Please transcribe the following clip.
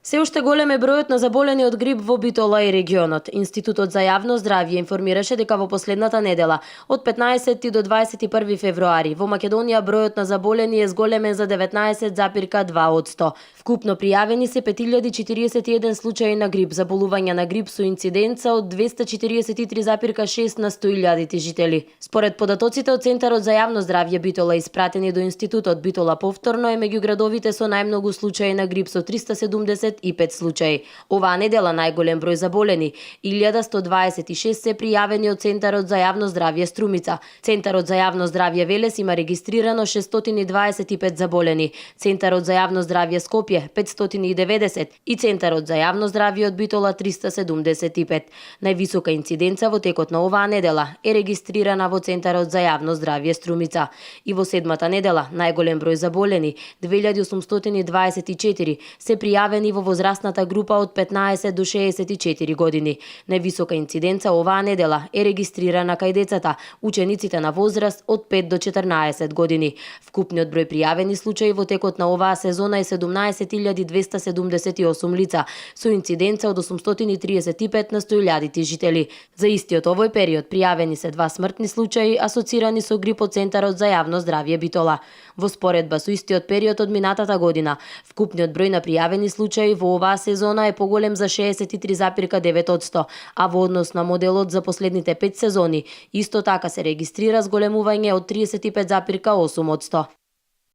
Се уште голем е бројот на заболени од грип во Битола и регионот. Институтот за јавно здравје информираше дека во последната недела, од 15 до 21 февруари, во Македонија бројот на заболени е зголемен за 19,2%. Вкупно пријавени се 5041 случаи на грип, заболување на грип со инциденца од 243,6 на 100.000 жители. Според податоците од Центарот за јавно здравје Битола, испратени до Институтот Битола повторно, е меѓу градовите со најмногу случаи на грип со 375 случаи. Оваа недела најголем број заболени, 1126 се пријавени од Центарот за јавно здравје Струмица. Центарот за јавно здравје Велес има регистрирано 625 заболени, Центарот за јавно здравје Скопје 590 и Центарот за јавно здравје од Битола 375. Највисока инциденца во текот на оваа недела е регистрирана во Центарот за јавно здравје Струмица. И во седмата недела најголем број заболени, 2824, се пријавени во возрастната група од 15 до 64 години. Највисока инциденца оваа недела е регистрирана кај децата, учениците на возраст од 5 до 14 години. Вкупниот број пријавени случаи во текот на оваа сезона е 17.278 лица, со инциденца од 835 на 100.000 жители. За истиот овој период пријавени се 2 смртни случаи асоцирани со грип од Центарот за јавно здравје Битола. Во споредба со истиот период од минатата година, вкупниот број на пријавени случаи во оваа сезона е поголем за 63,9%, а во однос на моделот за последните 5 сезони, исто така се регистрира зголемување од 35,8%.